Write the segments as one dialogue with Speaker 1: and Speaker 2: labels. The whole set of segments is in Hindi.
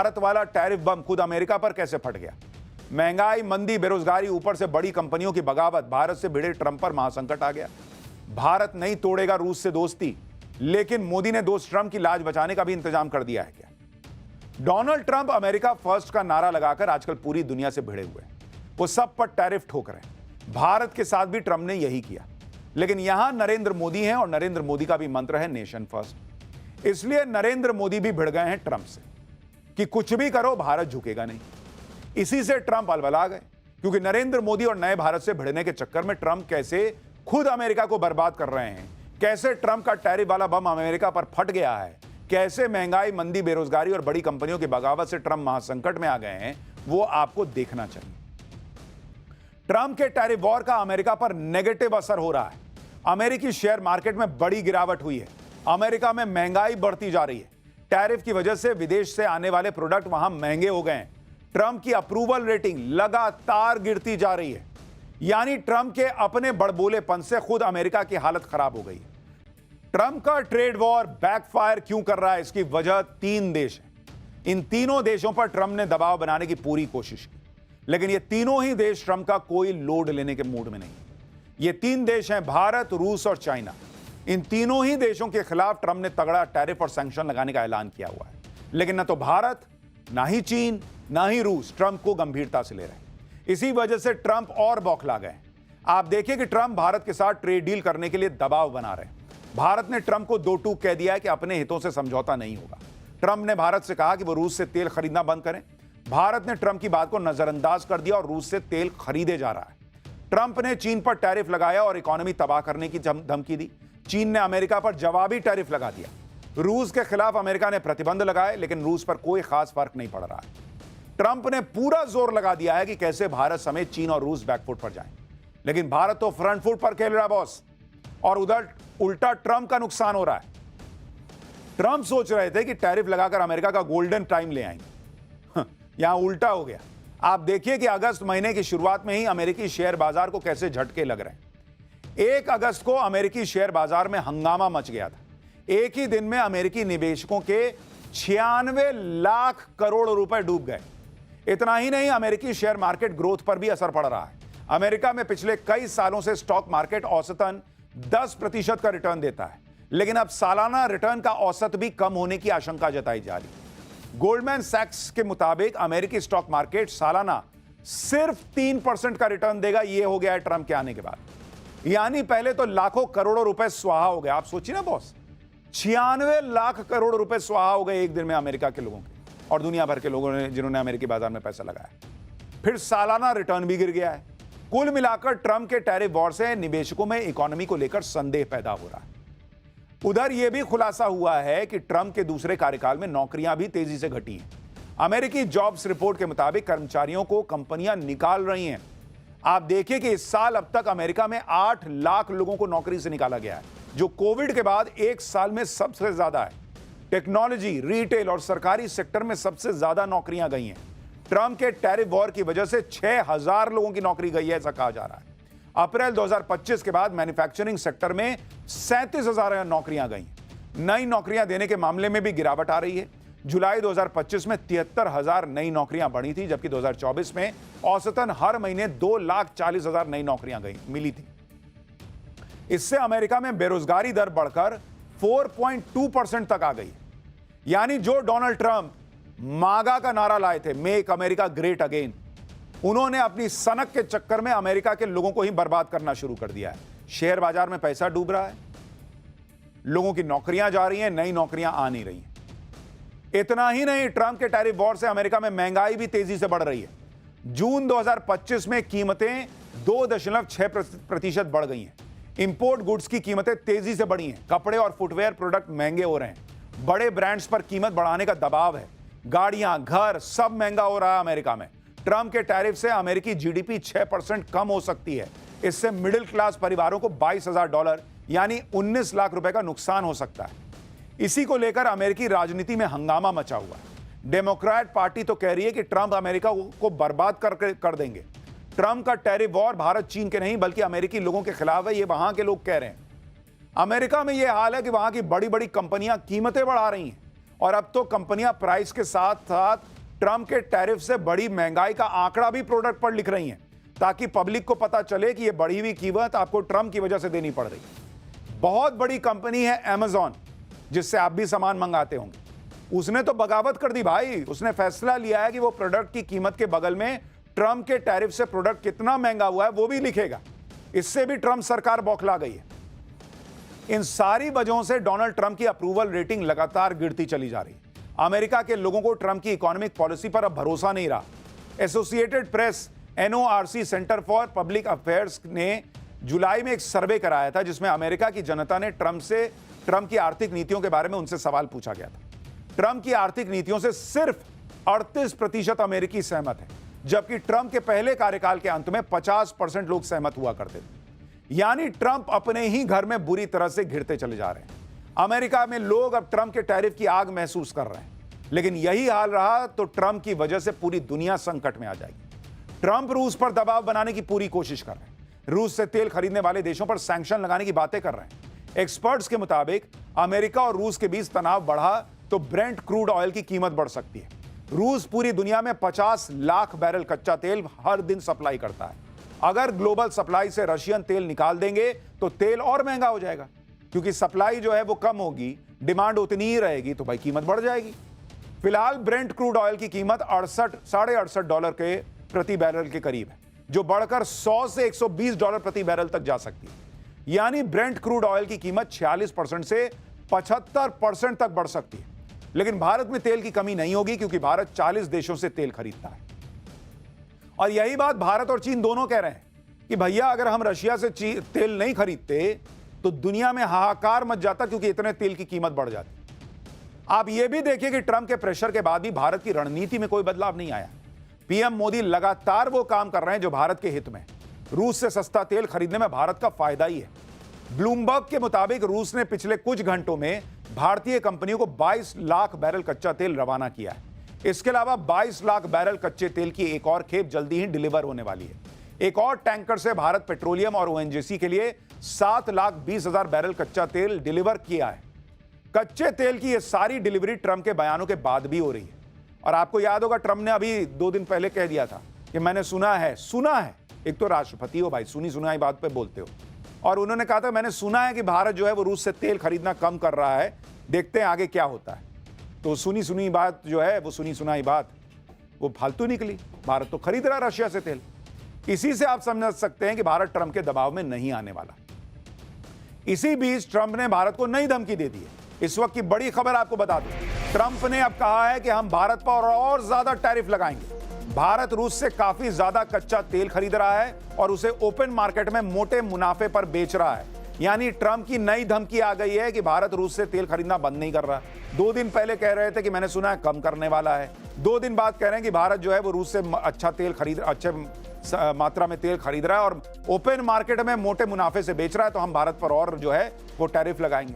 Speaker 1: भारत वाला टैरिफ बम खुद अमेरिका पर कैसे फट गया? महंगाई, मंदी, बेरोजगारी, ऊपर से बड़ी कंपनियों की बगावत, भारत से भिड़े ट्रंप पर महासंकट आ गया। भारत नहीं तोड़ेगा रूस से दोस्ती, लेकिन मोदी ने दोस्त ट्रंप की लाज बचाने का भी इंतजाम कर दिया है क्या? डोनाल्ड ट्रंप अमेरिका फर्स्ट का नारा लगाकर आजकल पूरी दुनिया से भिड़े हुए हैं। वो सब पर टैरिफ ठोक रहे हैं। भारत के साथ भी ट्रंप ने यही किया, लेकिन यहां नरेंद्र मोदी हैं और नरेंद्र मोदी का भी मंत्र है नेशन फर्स्ट। इसलिए नरेंद्र मोदी भी भिड़ गए हैं ट्रंप से कि कुछ भी करो भारत झुकेगा नहीं। इसी से ट्रंप अलबला गए, क्योंकि नरेंद्र मोदी और नए भारत से भिड़ने के चक्कर में ट्रंप कैसे खुद अमेरिका को बर्बाद कर रहे हैं, कैसे ट्रंप का टैरिफ वाला बम अमेरिका पर फट गया है, कैसे महंगाई, मंदी, बेरोजगारी और बड़ी कंपनियों की बगावत से ट्रंप महासंकट में आ गए हैं, वो आपको देखना चाहिए। ट्रंप के टैरिफ वॉर का अमेरिका पर नेगेटिव असर हो रहा है। अमेरिकी शेयर मार्केट में बड़ी गिरावट हुई है। अमेरिका में महंगाई बढ़ती जा रही है। टैरिफ की वजह से विदेश से आने वाले प्रोडक्ट वहां महंगे हो गए हैं। ट्रंप की अप्रूवल रेटिंग लगातार गिरती जा रही है। यानी ट्रंप के अपने बड़बोलेपन से खुद अमेरिका की हालत खराब हो गई है। ट्रंप का ट्रेड वॉर बैकफायर क्यों कर रहा है, इसकी वजह 3 देश है। इन तीनों देशों पर ट्रंप ने दबाव बनाने की पूरी कोशिश की, लेकिन ये तीनों ही देश ट्रंप का कोई लोड लेने के मूड में नहीं। ये 3 देश हैं भारत, रूस और चाइना। इन तीनों ही देशों के खिलाफ ट्रंप ने तगड़ा टैरिफ और सैंक्शन लगाने का ऐलान किया हुआ है, लेकिन न तो भारत, ना ही चीन, ना ही रूस ट्रंप को गंभीरता से ले रहे हैं। इसी वजह से ट्रंप और बौखला गए। आप देखिए कि ट्रंप भारत के साथ ट्रेड डील करने के लिए दबाव बना रहे हैं। भारत ने ट्रंप को 2 टूक कह दिया है कि अपने हितों से समझौता नहीं होगा। ट्रंप ने भारत से कहा कि वो रूस से तेल खरीदना बंद करें। भारत ने ट्रंप की बात को नजरअंदाज कर दिया और रूस से तेल खरीदे जा रहा है। ट्रंप ने चीन पर टैरिफ लगाया और इकोनॉमी तबाह करने की धमकी दी। चीन ने अमेरिका पर जवाबी टैरिफ लगा दिया। रूस के खिलाफ अमेरिका ने प्रतिबंध लगाए, लेकिन रूस पर कोई खास फर्क नहीं पड़ रहा है। ट्रंप ने पूरा जोर लगा दिया है कि कैसे भारत समेत चीन और रूस बैकफुट पर जाएं, लेकिन भारत तो फ्रंट फुट पर खेल रहा है बॉस, और उधर उल्टा ट्रंप का नुकसान हो रहा है। ट्रंप सोच रहे थे कि टैरिफ लगाकर अमेरिका का गोल्डन टाइम ले आएंगे, यहां उल्टा हो गया। आप देखिए कि अगस्त महीने की शुरुआत में ही अमेरिकी शेयर बाजार को कैसे झटके लग रहे हैं। 1 अगस्त को अमेरिकी शेयर बाजार में हंगामा मच गया था। एक ही दिन में अमेरिकी निवेशकों के 96 लाख करोड़ रुपए डूब गए। इतना ही नहीं, अमेरिकी शेयर मार्केट ग्रोथ पर भी असर पड़ रहा है। अमेरिका में पिछले कई सालों से स्टॉक मार्केट औसतन 10% का रिटर्न देता है, लेकिन अब सालाना रिटर्न का औसत भी कम होने की आशंका जताई जा रही है। गोल्डमैन सैक्स के मुताबिक अमेरिकी स्टॉक मार्केट सालाना सिर्फ 3% का रिटर्न देगा। यह हो गया है ट्रंप के आने के बाद। यानी पहले तो लाखों करोड़ों रुपए स्वाहा हो गए। आप सोचिए ना बॉस, 96 लाख करोड़ रुपए स्वाहा हो गए एक दिन में अमेरिका के लोगों के और दुनिया भर के लोगों ने जिन्होंने अमेरिकी बाजार में पैसा लगाया। फिर सालाना रिटर्न भी गिर गया है। कुल मिलाकर ट्रंप के टैरिफ वॉर से निवेशकों में इकोनॉमी को लेकर संदेह पैदा हो रहा है। उधर यह भी खुलासा हुआ है कि ट्रंप के दूसरे कार्यकाल में नौकरियां भी तेजी से घटी हैं। अमेरिकी जॉब्स रिपोर्ट के मुताबिक कर्मचारियों को कंपनियां निकाल रही हैं। आप देखिए कि इस साल अब तक अमेरिका में 8 लाख लोगों को नौकरी से निकाला गया है, जो कोविड के बाद एक साल में सबसे ज्यादा है। टेक्नोलॉजी, रिटेल और सरकारी सेक्टर में सबसे ज्यादा नौकरियां गई हैं। ट्रंप के टैरिफ वॉर की वजह से 6000 लोगों की नौकरी गई है, ऐसा कहा जा रहा है। अप्रैल 2025 के बाद मैन्युफैक्चरिंग सेक्टर में 37,000 नौकरियां गई। नई नौकरियां देने के मामले में भी गिरावट आ रही है। जुलाई 2025 में 73,000 नई नौकरियां बढ़ी थी, जबकि 2024 में औसतन हर महीने 2,40,000 नई नौकरियां मिली थी। इससे अमेरिका में बेरोजगारी दर बढ़कर 4.2% तक आ गई। यानी जो डोनाल्ड ट्रंप मागा का नारा लाए थे, मेक अमेरिका ग्रेट अगेन, उन्होंने अपनी सनक के चक्कर में अमेरिका के लोगों को ही बर्बाद करना शुरू कर दिया है। शेयर बाजार में पैसा डूब रहा है, लोगों की नौकरियां जा रही हैं, नई नौकरियां आ नहीं रही हैं। इतना ही नहीं, ट्रंप के टैरिफ वॉर से अमेरिका में महंगाई भी तेजी से बढ़ रही है। जून 2025 में कीमतें 2.6% बढ़ गई हैं। इंपोर्ट गुड्स की कीमतें तेजी से बढ़ी हैं। कपड़े और फुटवेयर प्रोडक्ट महंगे हो रहे हैं। बड़े ब्रांड्स पर कीमत बढ़ाने का दबाव है। गाड़ियां, घर सब महंगा हो रहा है अमेरिका में। ट्रंप के टैरिफ से अमेरिकी जीडीपी 6% कम हो सकती है। इससे मिडिल क्लास परिवारों को $22,000 यानी 19 लाख रुपए का नुकसान हो सकता है। इसी को लेकर अमेरिकी राजनीति में हंगामा मचा हुआ है। डेमोक्रेट पार्टी तो कह रही है कि ट्रंप अमेरिका को बर्बाद कर देंगे। ट्रंप का टैरिफ वॉर भारत चीन के नहीं बल्कि अमेरिकी लोगों के खिलाफ है, ये वहां के लोग कह रहे हैं। अमेरिका में यह हाल है कि वहां की बड़ी बड़ी कंपनियां कीमतें बढ़ा रही हैं और अब तो कंपनियां प्राइस के साथ साथ ट्रंप के टैरिफ से बड़ी महंगाई का आंकड़ा भी प्रोडक्ट पर लिख रही हैं, ताकि पब्लिक को पता चले कि यह बढ़ी हुई कीमत आपको ट्रंप की वजह से देनी पड़ रही। बहुत बड़ी कंपनी है अमेजॉन, जिससे आप भी सामान मंगाते होंगे। उसने तो बगावत कर दी भाई। उसने फैसला लिया है कि वो प्रोडक्ट की कीमत के बगल में ट्रंप के टैरिफ से प्रोडक्ट कितना महंगा हुआ है वो भी लिखेगा। इससे भी ट्रंप सरकार बौखला गई है। इन सारी वजहों से डोनाल्ड ट्रंप की अप्रूवल रेटिंग लगातार गिरती चली जा रही है। अमेरिका के लोगों को ट्रंप की इकोनॉमिक पॉलिसी पर अब भरोसा नहीं रहा। Associated press NORC centre for public affairs ने जुलाई में एक सर्वे कराया था, जिसमें अमेरिका की जनता ने ट्रंप की आर्थिक नीतियों के बारे में उनसे सवाल पूछा गया था। ट्रंप की आर्थिक नीतियों से सिर्फ 38% अमेरिकी सहमत है, जबकि ट्रंप के पहले कार्यकाल के अंत में 50% लोग सहमत हुआ करते थे। यानी ट्रंप अपने ही घर में बुरी तरह से घिरते चले जा रहे हैं। अमेरिका में लोग अब ट्रंप के टैरिफ की आग महसूस कर रहे हैं, लेकिन यही हाल रहा तो ट्रंप की वजह से पूरी दुनिया संकट में आ जाएगी। ट्रंप रूस पर दबाव बनाने की पूरी कोशिश कर रहे हैं। रूस से तेल खरीदने वाले देशों पर सैंक्शन लगाने की बातें कर रहे हैं। एक्सपर्ट्स के मुताबिक अमेरिका और रूस के बीच तनाव बढ़ा तो ब्रेंट क्रूड ऑयल की कीमत बढ़ सकती है। रूस पूरी दुनिया में 50 लाख बैरल कच्चा तेल हर दिन सप्लाई करता है। अगर ग्लोबल सप्लाई से रशियन तेल निकाल देंगे तो तेल और महंगा हो जाएगा, क्योंकि सप्लाई जो है वो कम होगी, डिमांड उतनी ही रहेगी, तो भाई कीमत बढ़ जाएगी। फिलहाल ब्रेंट क्रूड ऑयल की कीमत $68 के प्रति बैरल के करीब है, जो बढ़कर 100 से $120 प्रति बैरल तक जा सकती है। यानी ब्रेंट क्रूड ऑयल की कीमत 46% से 75% तक बढ़ सकती है। लेकिन भारत में तेल की कमी नहीं होगी, क्योंकि भारत 40 देशों से तेल खरीदता है। और यही बात भारत और चीन दोनों कह रहे हैं कि भैया अगर हम रशिया से तेल नहीं खरीदते तो दुनिया में हाहाकार मच जाता, क्योंकि इतने तेल की कीमत बढ़ जाती। आप यह भी देखिए कि ट्रंप के प्रेशर के बाद भी भारत की रणनीति में कोई बदलाव नहीं आया। पीएम मोदी लगातार वो काम कर रहे हैं जो भारत के हित में। रूस से सस्ता तेल खरीदने में भारत का फायदा ही है। ब्लूमबर्ग के मुताबिक रूस ने पिछले कुछ घंटों में भारतीय कंपनियों को 22 लाख बैरल कच्चा तेल रवाना किया है। इसके अलावा 22 लाख बैरल कच्चे तेल की एक और खेप जल्दी ही डिलीवर होने वाली है। एक और टैंकर से भारत पेट्रोलियम और ONGC के लिए 7,20,000 बैरल कच्चा तेल डिलीवर किया है। कच्चे तेल की यह सारी डिलीवरी ट्रंप के बयानों के बाद भी हो रही है। और आपको याद होगा ट्रंप ने अभी 2 दिन पहले कह दिया था कि मैंने सुना है। एक तो राष्ट्रपति हो भाई, सुनी सुनाई बात पे बोलते हो। और उन्होंने कहा था मैंने सुना है कि भारत जो है वो रूस से तेल खरीदना कम कर रहा है, देखते हैं आगे क्या होता है। तो सुनी सुनी बात जो है वो सुनी सुनाई बात वो फालतू निकली। भारत तो खरीद रहा है रशिया से तेल। इसी से आप समझ सकते हैं कि भारत ट्रंप के दबाव में नहीं आने वाला। इसी बीच ट्रंप ने भारत को नई धमकी दे दी है। इस वक्त की बड़ी खबर आपको बता दूं, ट्रंप ने अब कहा है कि हम भारत पर और ज्यादा टैरिफ लगाएंगे। भारत रूस से काफी ज्यादा कच्चा तेल खरीद रहा है और उसे ओपन मार्केट में मोटे मुनाफे पर बेच रहा है। यानी ट्रंप की नई धमकी आ गई है कि भारत रूस से तेल खरीदना बंद नहीं कर रहा। 2 दिन पहले कह रहे थे कि मैंने सुना है कम करने वाला है। 2 दिन बाद कह रहे हैं कि भारत जो है वो रूस से अच्छे मात्रा में तेल खरीद रहा है और ओपन मार्केट में मोटे मुनाफे से बेच रहा है, तो हम भारत पर और जो है वो टैरिफ लगाएंगे।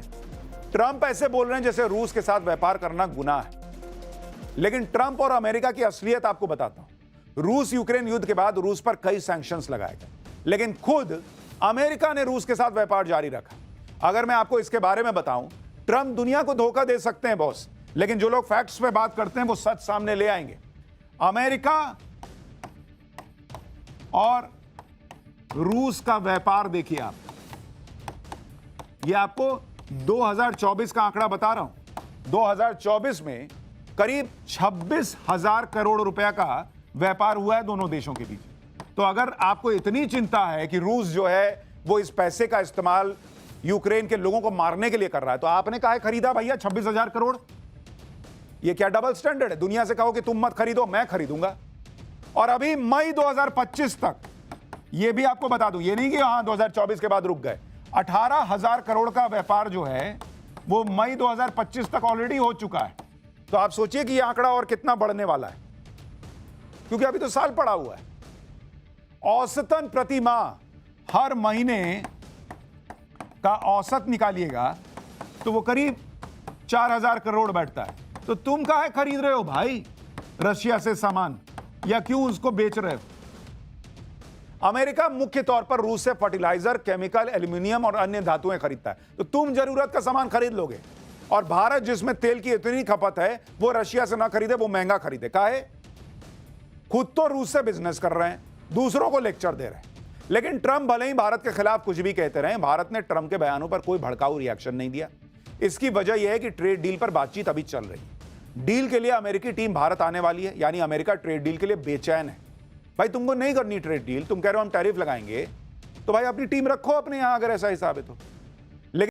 Speaker 1: ट्रंप ऐसे बोल रहे हैं जैसे रूस के साथ व्यापार करना गुनाह है। लेकिन ट्रंप और अमेरिका की असलियत आपको बताता हूं। रूस यूक्रेन युद्ध के बाद रूस पर कई सैंक्शंस लगाए गए, लेकिन खुद अमेरिका ने रूस के साथ व्यापार जारी रखा। अगर मैं आपको इसके बारे में बताऊं, ट्रंप दुनिया को धोखा दे सकते हैं बॉस, लेकिन जो लोग फैक्ट्स पे बात करते हैं वो सच सामने ले आएंगे। अमेरिका और रूस का व्यापार देखिए आप, ये आपको 2024 का आंकड़ा बता रहा हूं। 2024 में करीब 26,000 करोड़ रुपया का व्यापार हुआ है दोनों देशों के बीच। तो अगर आपको इतनी चिंता है कि रूस जो है वो इस पैसे का इस्तेमाल यूक्रेन के लोगों को मारने के लिए कर रहा है, तो आपने काहे खरीदा भैया 26,000 करोड़? ये क्या डबल स्टैंडर्ड है? दुनिया से कहो कि तुम मत खरीदो, मैं खरीदूंगा। और अभी मई 2025 तक, ये भी आपको बता दूं, ये नहीं कि हां 2024 के बाद रुक गए। 18,000 करोड़ का व्यापार जो है वो मई 2025 तक ऑलरेडी हो चुका है। तो आप सोचिए कि यह आंकड़ा और कितना बढ़ने वाला है, क्योंकि अभी तो साल पड़ा हुआ है। औसतन प्रति माह हर महीने का औसत निकालिएगा तो वो करीब 4,000 करोड़ बैठता है। तो तुम काहे खरीद रहे हो भाई रशिया से सामान, या क्यों उसको बेच रहे हो? अमेरिका मुख्य तौर पर रूस से फर्टिलाइजर, केमिकल, एल्यूमिनियम और अन्य धातुएं खरीदता है। तो तुम जरूरत का सामान खरीद लोगे, और भारत जिसमें तेल की इतनी खपत है वो रशिया से ना खरीदे, वो महंगा खरीदे। काहे? खुद तो रूस से बिजनेस कर रहे हैं, दूसरों को लेक्चर दे रहे हैं। लेकिन ट्रंप भले ही भारत के खिलाफ कुछ भी कहते रहे, भारत ने ट्रंप के बयानों पर कोई भड़काऊ रिएक्शन नहीं दिया। इसकी वजह यह है कि ट्रेड डील पर बातचीत अभी चल रही है। डील के लिए अमेरिकी टीम भारत आने वाली है, यानी अमेरिका ट्रेड डील के लिए बेचैन है। भाई तुमको नहीं करनी ट्रेड डील, तुम कह रहे हो हम टैरिफ लगाएंगे, तो भाई अपनी टीम रखो अपने यहां, अगर ऐसा हिसाब है तो।